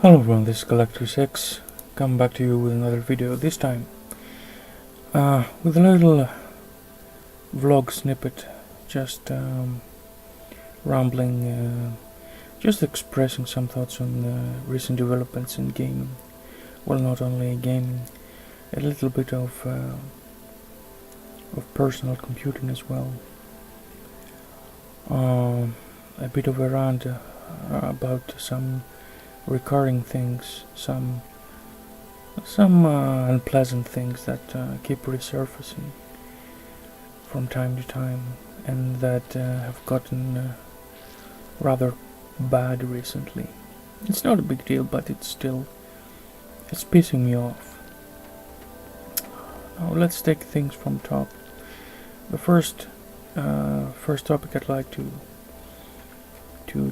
Hello everyone, this is GalacticusX. Come back to you with another video, this time with a little vlog snippet, just rambling, just expressing some thoughts on recent developments in gaming. Well, not only gaming, a little bit of personal computing as well. A bit of a rant about some recurring things, some unpleasant things that keep resurfacing from time to time, and that have gotten rather bad recently. It's not a big deal, but it's pissing me off. Now let's take things from top. The first topic I'd like to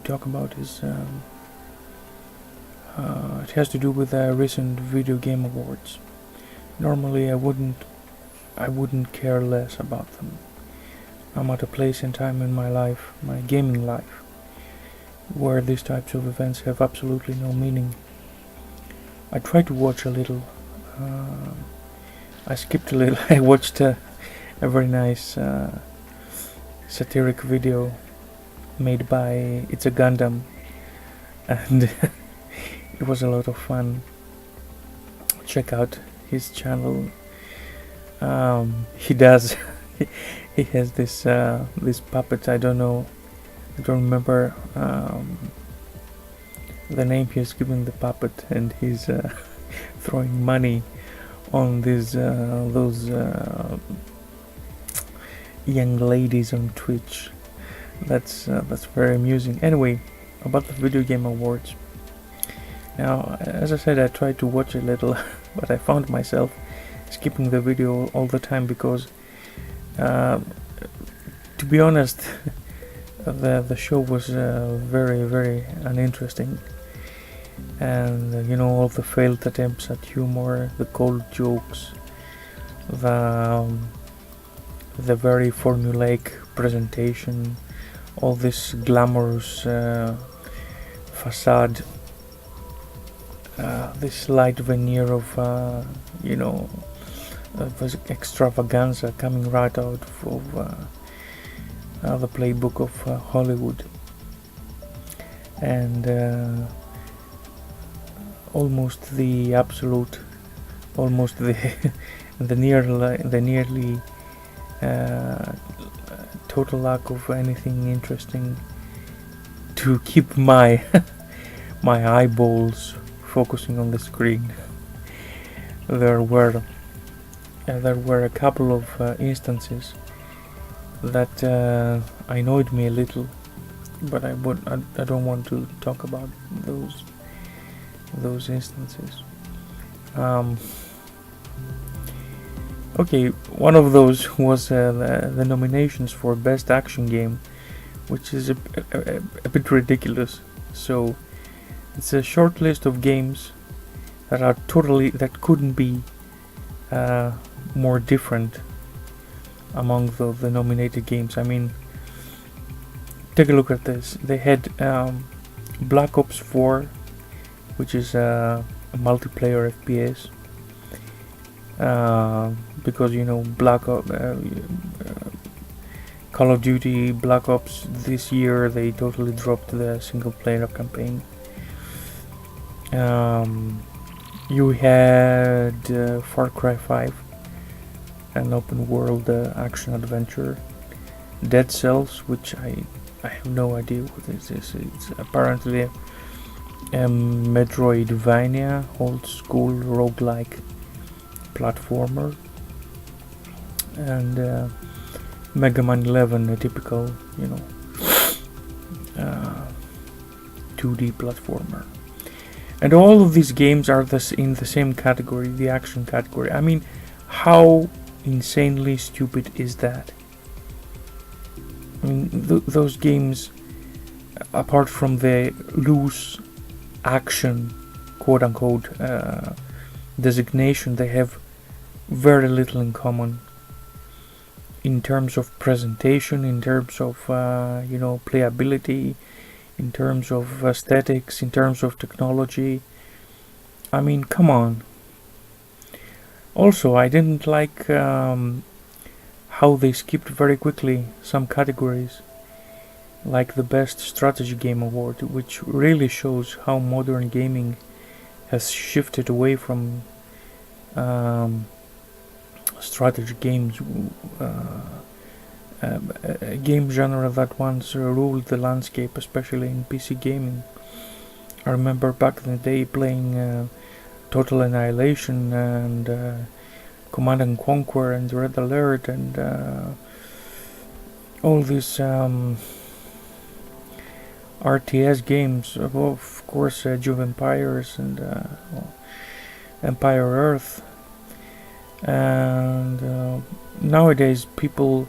talk about is it has to do with the recent video game awards. Normally I wouldn't care less about them. I'm at a place and time in my life, my gaming life, where these types of events have absolutely no meaning. I tried to watch a little. I skipped a little. I watched a very nice satiric video made by It's a Gundam, and it was a lot of fun. Check out his channel. He does. He has this puppet. I don't remember the name he has given the puppet, and he's throwing money on those young ladies on Twitch. That's very amusing. Anyway, about the video game awards. Now, as I said, I tried to watch a little, but I found myself skipping the video all the time because, to be honest, the show was very, very uninteresting. And all the failed attempts at humor, the cold jokes, the very formulaic presentation, all this glamorous facade, this light veneer of of extravaganza coming right out of the playbook of Hollywood, and almost the nearly total lack of anything interesting to keep my my eyeballs focusing on the screen. There were a couple of instances that annoyed me a little, but I don't want to talk about those instances. Okay, one of those was the nominations for Best Action Game, which is a bit ridiculous. So it's a short list of games that couldn't be more different among the nominated games. I mean, take a look at this. They had Black Ops 4, which is a multiplayer FPS, because Call of Duty Black Ops this year, they totally dropped the single player campaign. You had Far Cry 5, an open world action adventure. Dead Cells, which I have no idea what this is. It's apparently a Metroidvania, old school roguelike platformer. And Mega Man 11, a typical 2D platformer. And all of these games are in the same category, the action category. I mean, how insanely stupid is that? I mean, those games, apart from the loose action, quote-unquote, designation, they have very little in common in terms of presentation, in terms of playability, in terms of aesthetics, in terms of technology, I mean, come on. Also, I didn't like how they skipped very quickly some categories, like the Best Strategy Game Award, which really shows how modern gaming has shifted away from strategy games, a game genre that once ruled the landscape, especially in PC gaming. I remember back in the day playing Total Annihilation and Command and Conquer and Red Alert and all these RTS games, of course Age of Empires and Empire Earth. And nowadays people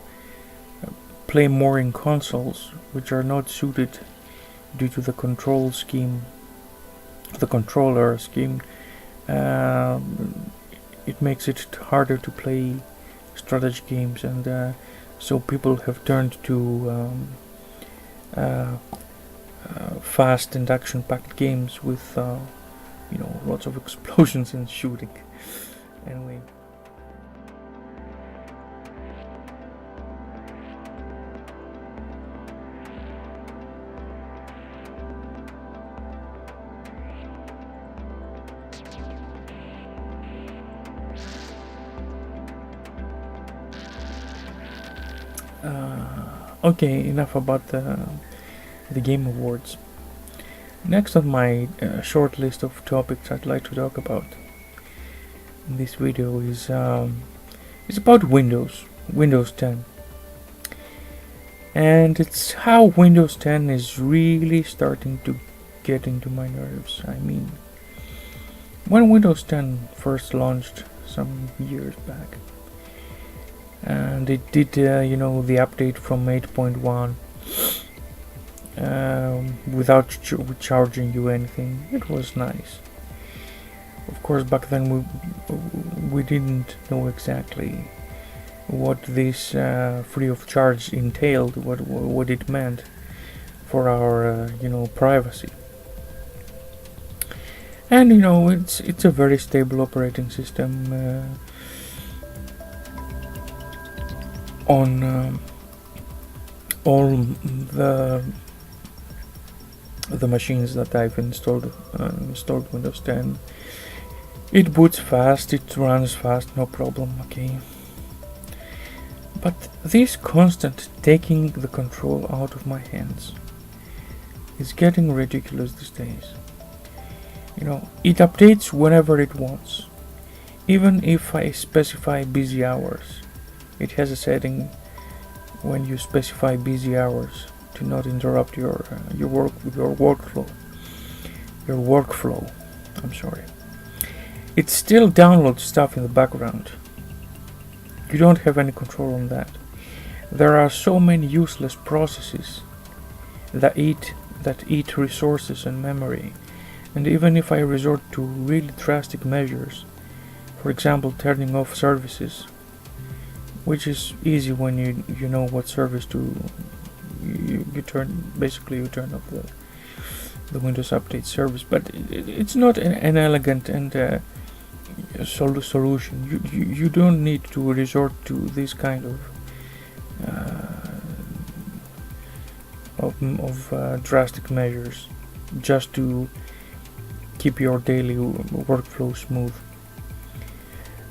play more in consoles, which are not suited due to the controller scheme. It makes it harder to play strategy games, and so people have turned to fast and action-packed games with lots of explosions and shooting. Anyway. Okay, enough about the Game Awards. Next on my short list of topics I'd like to talk about in this video is about Windows 10. And it's how Windows 10 is really starting to get into my nerves. I mean, when Windows 10 first launched some years back, and it did the update from 8.1 without charging you anything. It was nice. Of course, back then we didn't know exactly what this free of charge entailed, what it meant for our privacy. And it's a very stable operating system on all the machines that I've installed Windows 10. It boots fast, it runs fast, no problem, okay. But this constant taking the control out of my hands is getting ridiculous these days. It updates whenever it wants. Even if I specify busy hours, it has a setting when you specify busy hours to not interrupt your workflow. I'm sorry. It still downloads stuff in the background. You don't have any control on that. There are so many useless processes that eat resources and memory. And even if I resort to really drastic measures, for example turning off services, which is easy when you know what service to you turn off the Windows Update service, but it's not an elegant and solution. You don't need to resort to this kind of drastic measures just to keep your daily workflow smooth.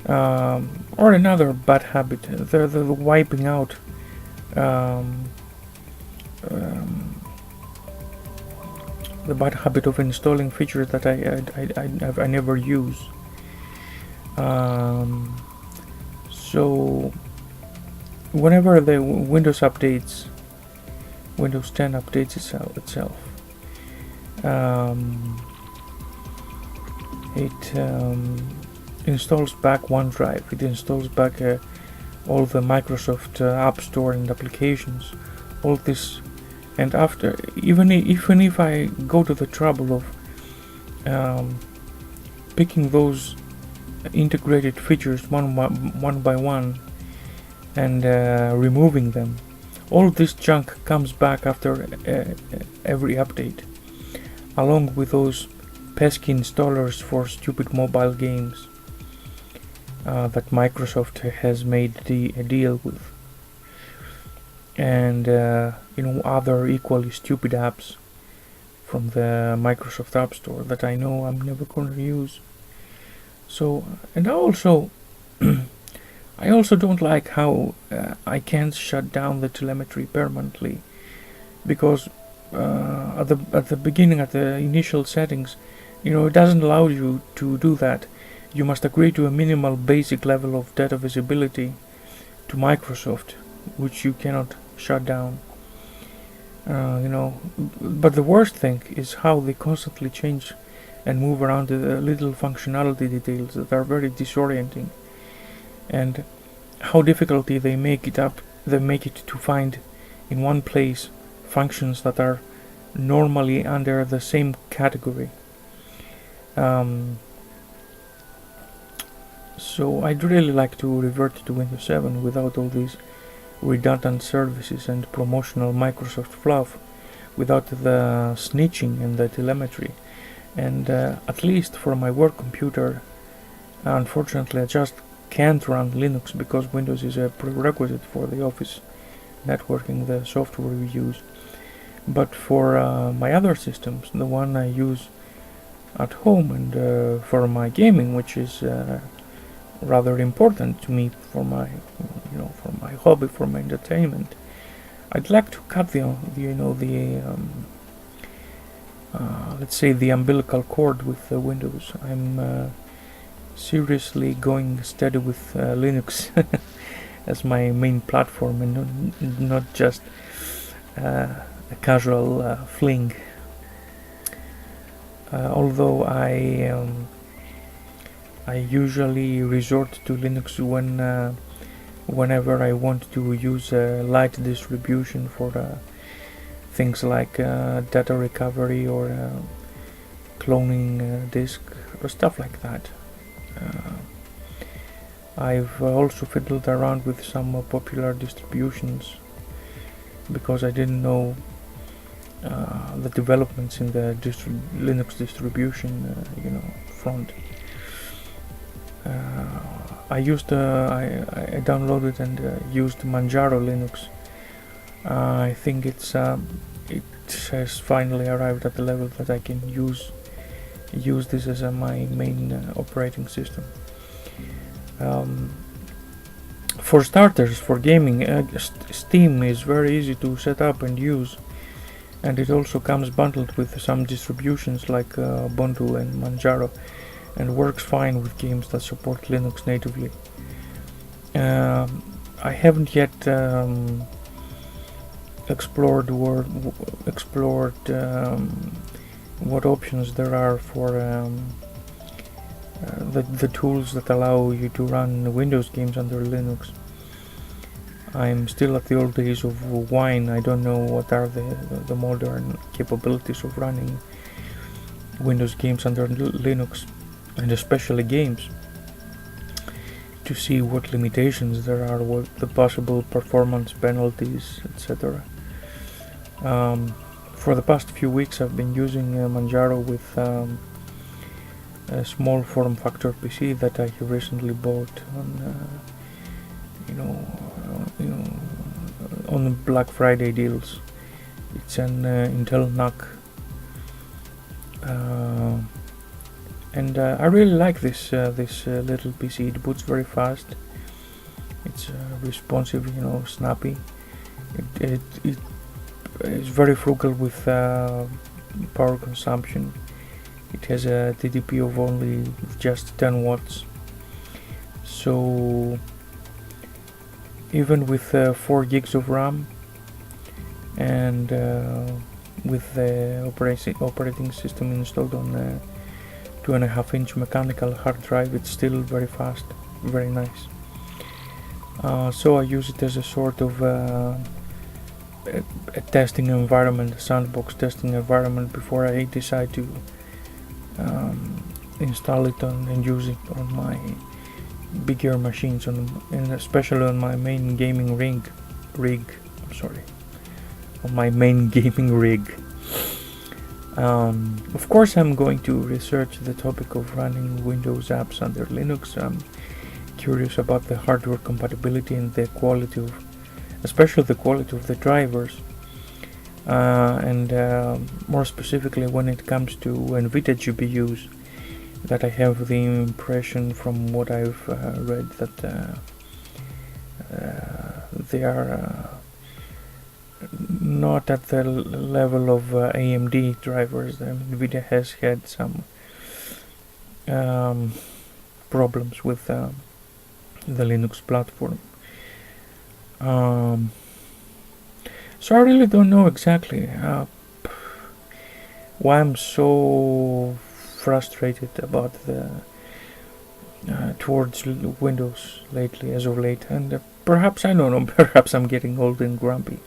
Or another bad habit, the wiping out the bad habit of installing features that I never use. So whenever the Windows 10 updates itself, it installs back OneDrive, it installs back all the Microsoft App Store and applications, all this, and after, even if I go to the trouble of picking those integrated features one by one and removing them, all this junk comes back after every update, along with those pesky installers for stupid mobile games that Microsoft has made a deal with, and other equally stupid apps from the Microsoft App Store that I know I'm never gonna use. So, and I also don't like how I can't shut down the telemetry permanently, because at the beginning, at the initial settings, it doesn't allow you to do that. You must agree to a minimal basic level of data visibility to Microsoft, which you cannot shut down. But the worst thing is how they constantly change and move around the little functionality details that are very disorienting, and how difficult they make it to find in one place functions that are normally under the same category. So I'd really like to revert to Windows 7 without all these redundant services and promotional Microsoft fluff, without the snitching and the telemetry. And at least for my work computer, unfortunately I just can't run Linux, because Windows is a prerequisite for the office networking, the software we use. But for my other systems, the one I use at home, and for my gaming, which is rather important to me for my hobby, for my entertainment, I'd like to cut let's say the umbilical cord with Windows. I'm seriously going steady with Linux as my main platform, and not just a casual fling. Although I usually resort to Linux whenever I want to use a light distribution for things like data recovery or cloning disk or stuff like that. I've also fiddled around with some popular distributions, because I didn't know the developments in the Linux distribution front. I downloaded and used Manjaro Linux. I think it has finally arrived at the level that I can use this as my main operating system. For starters, for gaming, Steam is very easy to set up and use, and it also comes bundled with some distributions like Ubuntu and Manjaro, and works fine with games that support Linux natively. I haven't yet explored what options there are for the tools that allow you to run Windows games under Linux. I'm still at the old days of Wine. I don't know what are the modern capabilities of running Windows games under Linux, and especially games, to see what limitations there are, what the possible performance penalties, etc. For the past few weeks I've been using Manjaro with a small form factor PC that I have recently bought on Black Friday deals. It's an Intel NUC, and I really like this little PC. It boots very fast. It's responsive, snappy. It is very frugal with power consumption. It has a TDP of only just 10 watts. So even with 4 gigs of RAM and with the operating system installed on a 2.5-inch mechanical hard drive, it's still very fast, very nice. So I use it as a sort of a testing environment, a sandbox testing environment, before I decide to install it and use it on my bigger machines, and especially on my main gaming rig. On my main gaming rig. Of course, I'm going to research the topic of running Windows apps under Linux. I'm curious about the hardware compatibility and the quality of, especially the quality of the drivers, and more specifically when it comes to NVIDIA GPUs, that I have the impression from what I've read that they are not at the level of AMD drivers. NVIDIA has had some problems with the Linux platform. So I really don't know exactly why I'm so frustrated about the towards Windows lately, as of late, and perhaps, I don't know, perhaps I'm getting old and grumpy.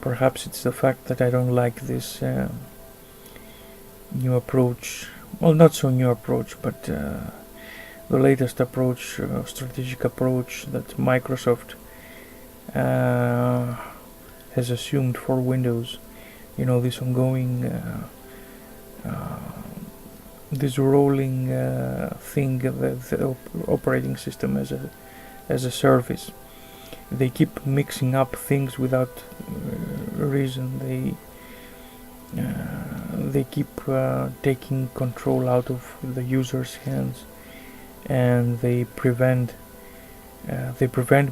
Perhaps it's the fact that I don't like this new approach. Well, not so new approach, but the latest approach, strategic approach that Microsoft has assumed for Windows. You know, this ongoing, this rolling thing, the operating system as a service. They keep mixing up things without reason. They keep taking control out of the user's hands, and they prevent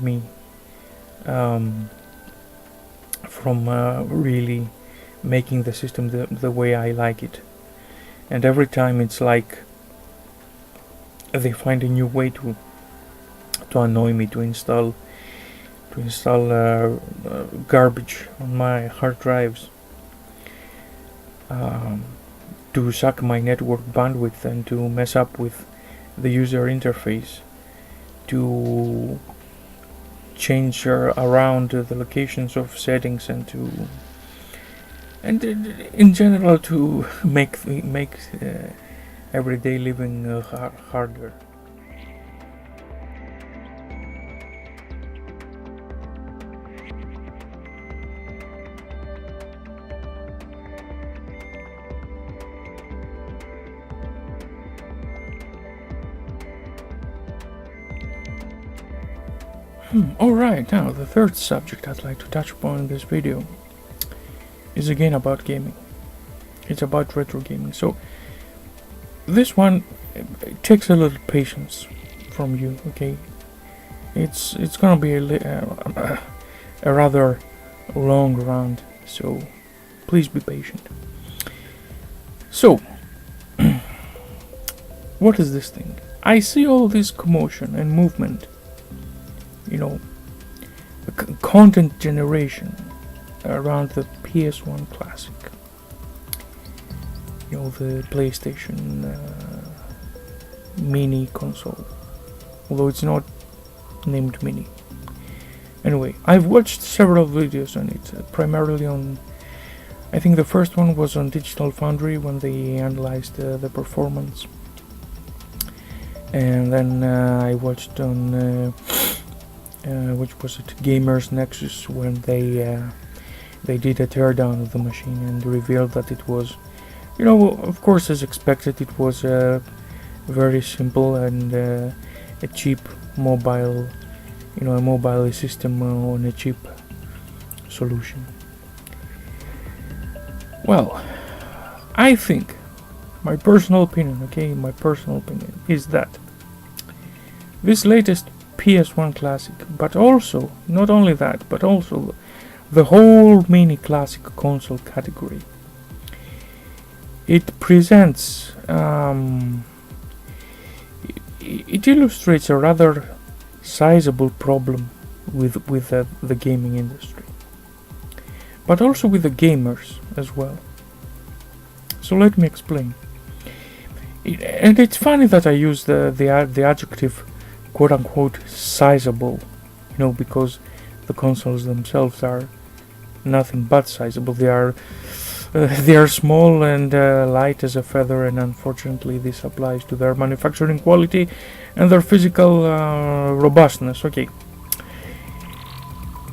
me from really making the system the way I like it. And every time it's like they find a new way to annoy me, to install garbage on my hard drives, to suck my network bandwidth and to mess up with the user interface, to change around the locations of settings, and in general to make everyday living harder. Alright, now the third subject I'd like to touch upon in this video is again about gaming. It's about retro gaming. So this one, it takes a little patience from you, okay? It's gonna be a rather long round, so please be patient. So what is this thing? I see all this commotion and movement, you know, content generation around the PS1 Classic, you know, the PlayStation mini console, although it's not named mini. Anyway, I've watched several videos on it, primarily on, I think the first one was on Digital Foundry when they analyzed the performance, and then I watched on which was it, Gamers Nexus, when they did a teardown of the machine and revealed that it was, you know, of course, as expected, it was very simple and a cheap mobile, you know, a mobile system on a cheap solution. Well, I think, my personal opinion, okay, my personal opinion is that this latest PS1 Classic, but also, not only that, but also the whole mini classic console category, it presents, it illustrates a rather sizable problem with the gaming industry, but also with the gamers as well. So let me explain. And it's funny that I use the adjective quote-unquote sizable, you know, because the consoles themselves are nothing but sizable. They are small and light as a feather, and unfortunately this applies to their manufacturing quality and their physical robustness. Okay,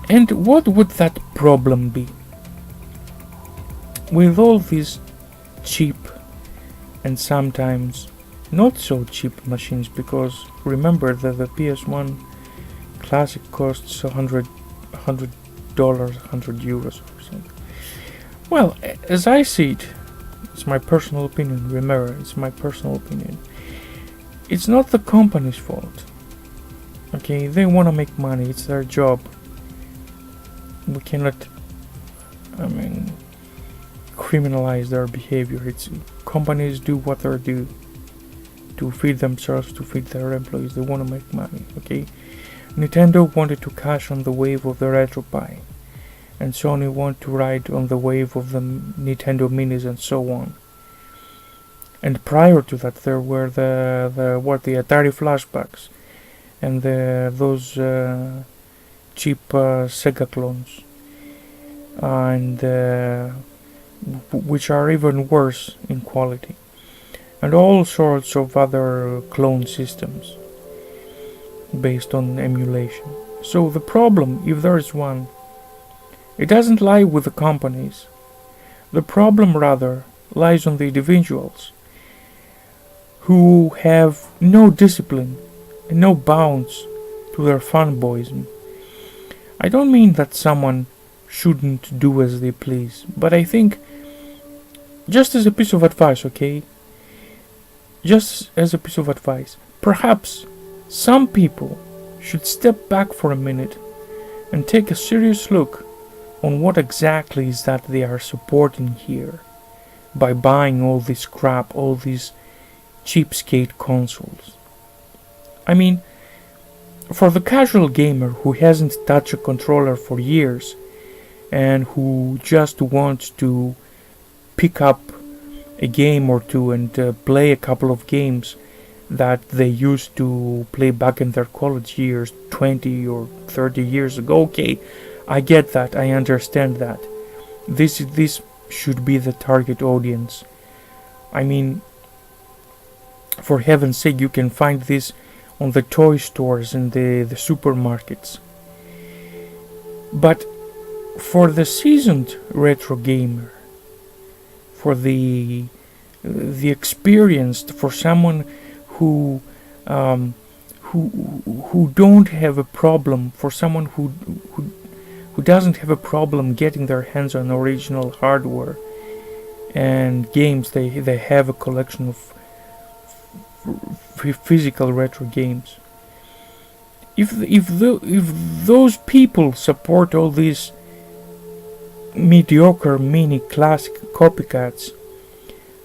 and what would that problem be? With all these cheap and sometimes not so cheap machines, because remember that the PS1 Classic costs $100, €100 or something. Well, as I see it, it's my personal opinion, remember, it's my personal opinion. It's not the company's fault. Okay, they want to make money, it's their job. We cannot, criminalize their behavior. It's companies do what they do to feed themselves, to feed their employees. They want to make money, okay? Nintendo wanted to cash on the wave of the RetroPie, and Sony wanted to ride on the wave of the Nintendo Minis and so on. And prior to that, there were the Atari flashbacks and those cheap Sega clones, and which are even worse in quality, and all sorts of other clone systems based on emulation. So the problem, if there is one, it doesn't lie with the companies. The problem rather lies on the individuals who have no discipline and no bounds to their fanboyism. I don't mean that someone shouldn't do as they please, but I think, just as a piece of advice, okay? Just as a piece of advice, perhaps some people should step back for a minute and take a serious look on what exactly is that they are supporting here by buying all this crap, all these cheapskate consoles. I mean, for the casual gamer who hasn't touched a controller for years and who just wants to pick up a game or two and play a couple of games that they used to play back in their college years 20 or 30 years ago, okay, I get that, I understand that. This should be the target audience. I mean, for heaven's sake, you can find this on the toy stores and the supermarkets. But for the seasoned retro gamer, for the experienced, for someone who don't have a problem, for someone who doesn't have a problem getting their hands on original hardware and games, they have a collection of physical retro games. If those people support all these mediocre mini classic copycats,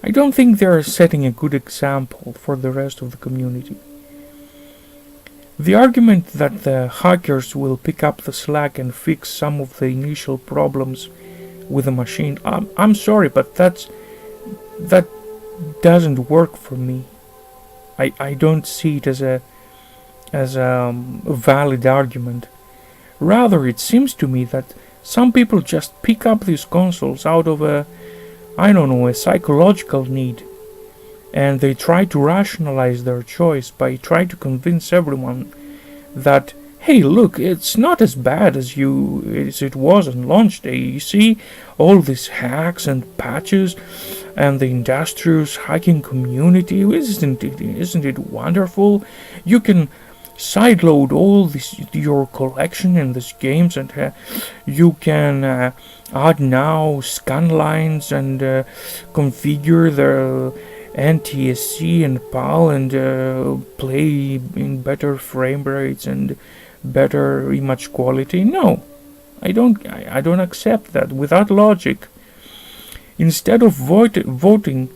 I don't think they are setting a good example for the rest of the community. The argument that the hackers will pick up the slack and fix some of the initial problems with the machine, I'm sorry, but that doesn't work for me. I don't see it as a valid argument. Rather, it seems to me that some people just pick up these consoles out of a psychological need, and they try to rationalize their choice by trying to convince everyone that, hey, look, it's not as bad as it was on launch day. You see all these hacks and patches and the industrious hacking community. Isn't it wonderful? You can sideload all your collection in these games, and you can add now scan lines and configure the NTSC and PAL and play in better frame rates and better image quality. No, I don't accept that without logic. Instead of voting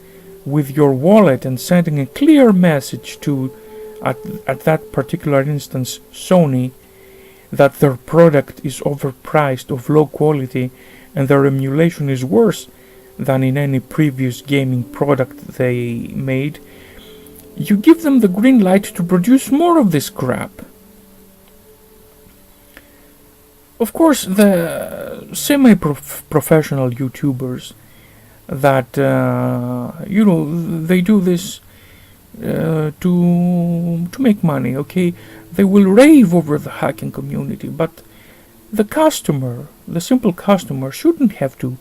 with your wallet and sending a clear message to, at that particular instance, Sony, that their product is overpriced, of low quality, and their emulation is worse than in any previous gaming product they made, you give them the green light to produce more of this crap. Of course, the semi-professional YouTubers that they do this to make money, okay? They will rave over the hacking community, but the customer, the simple customer, shouldn't have to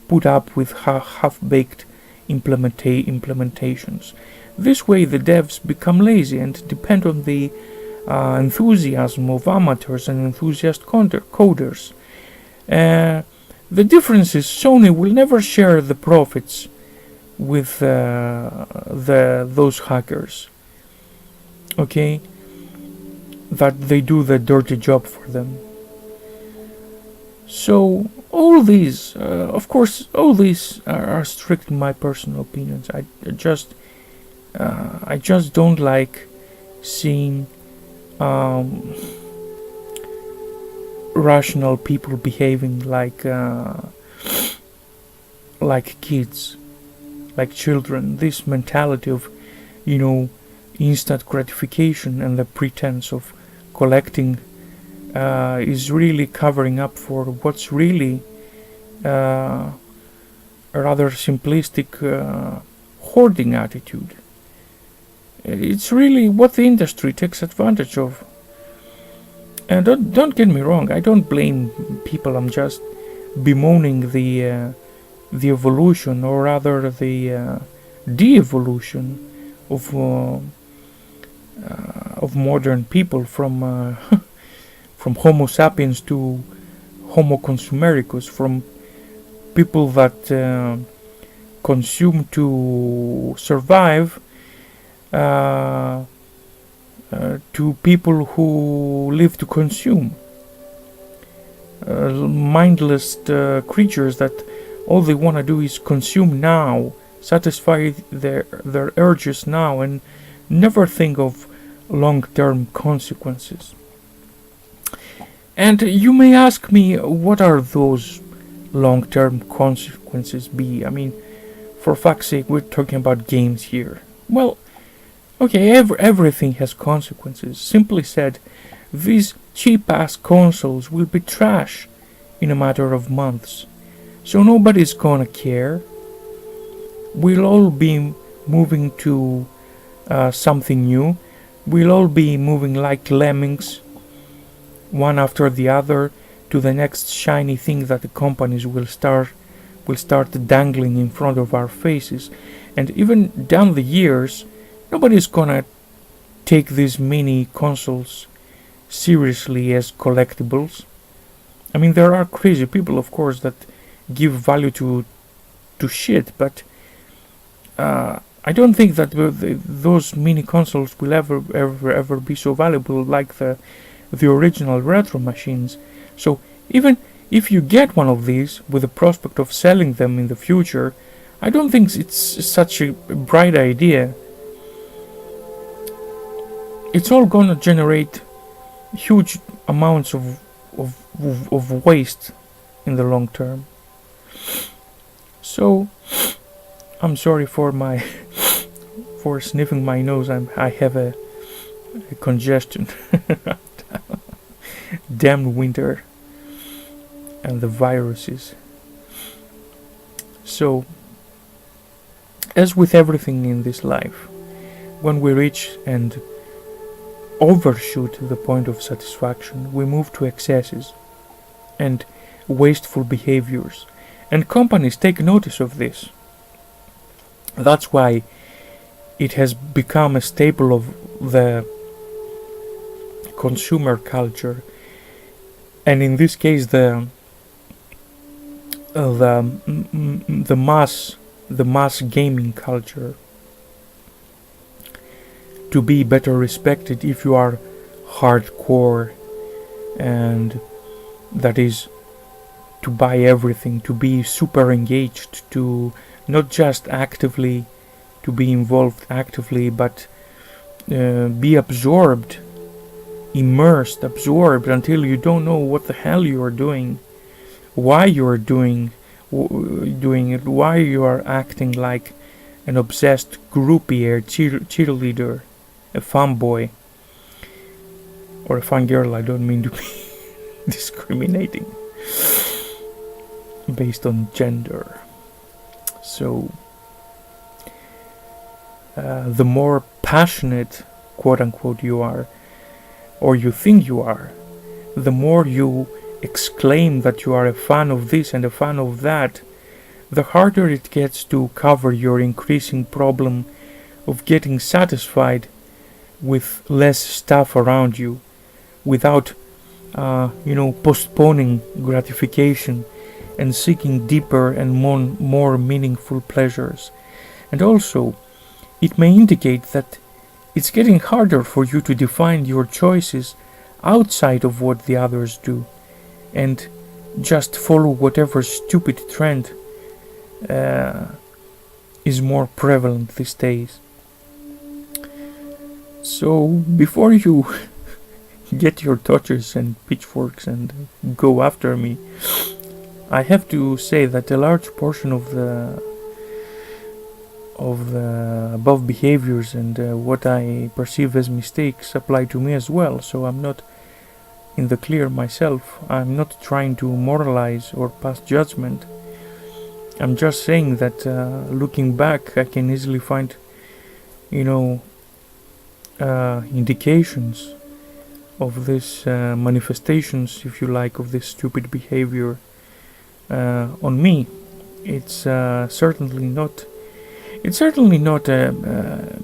put up with half-baked implementations. This way the devs become lazy and depend on the enthusiasm of amateurs and enthusiast coders. The difference is Sony will never share the profits with those hackers. Okay, that they do the dirty job for them. So all these, of course, all these are strictly my personal opinions. I just don't like seeing rational people behaving like kids, like children. This mentality of, instant gratification and the pretense of collecting is really covering up for what's really a rather simplistic hoarding attitude. It's really what the industry takes advantage of. And don't get me wrong, I don't blame people. I'm just bemoaning the evolution, or rather the de-evolution of modern people from from Homo sapiens to Homo consumericus, from people that consume to survive to people who live to consume. Mindless creatures that all they want to do is consume now, satisfy their urges now, and never think of long-term consequences. And you may ask me, what are those long-term consequences be? I mean, for fuck's sake, we're talking about games here. Well, okay, everything has consequences. Simply said, these cheap-ass consoles will be trash in a matter of months. So nobody's gonna care. We'll all be moving to something new. We'll all be moving like lemmings, one after the other, to the next shiny thing that the companies will start dangling in front of our faces. And even down the years, nobody's gonna take these mini consoles seriously as collectibles. I mean, there are crazy people, of course, that give value to shit, but I don't think that those mini consoles will ever be so valuable like the original retro machines. So even if you get one of these with the prospect of selling them in the future, I don't think it's such a bright idea. It's all gonna generate huge amounts of waste in the long term. So I'm sorry for sniffing my nose. I have a congestion. Damn winter and the viruses. So, as with everything in this life, when we reach and overshoot the point of satisfaction, we move to excesses and wasteful behaviors, and companies take notice of this. That's why it has become a staple of the consumer culture, and in this case the mass gaming culture, to be better respected if you are hardcore, and that is to buy everything, to be super engaged, to not just actively to be involved actively, but be absorbed, immersed, absorbed until you don't know what the hell you are doing, why you are doing it, why you are acting like an obsessed groupie, a cheerleader, a fanboy, or a fangirl. I don't mean to be discriminating based on gender. So the more passionate, quote unquote, you are, or you think you are, the more you exclaim that you are a fan of this and a fan of that, the harder it gets to cover your increasing problem of getting satisfied with less stuff around you without postponing gratification and seeking deeper and more meaningful pleasures. And also, it may indicate that it's getting harder for you to define your choices outside of what the others do and just follow whatever stupid trend is more prevalent these days. So before you get your torches and pitchforks and go after me, I have to say that a large portion of the above behaviors and what I perceive as mistakes apply to me as well, so I'm not in the clear myself. I'm not trying to moralize or pass judgment. I'm just saying that looking back, I can easily find indications of this manifestations, if you like, of this stupid behavior on me. It's certainly not a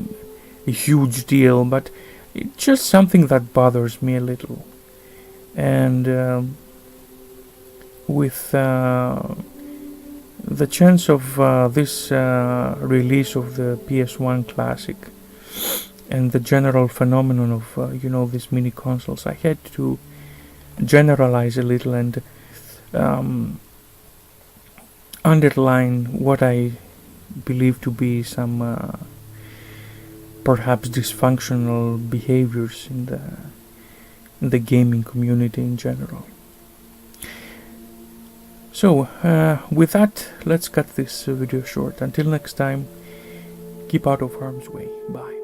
huge deal, but it's just something that bothers me a little. And with the chance of this release of the PS1 Classic and the general phenomenon of these mini consoles, I had to generalize a little and underline what I believe to be some perhaps dysfunctional behaviors in the gaming community in general. So with that, let's cut this video short. Until next time, keep out of harm's way. Bye.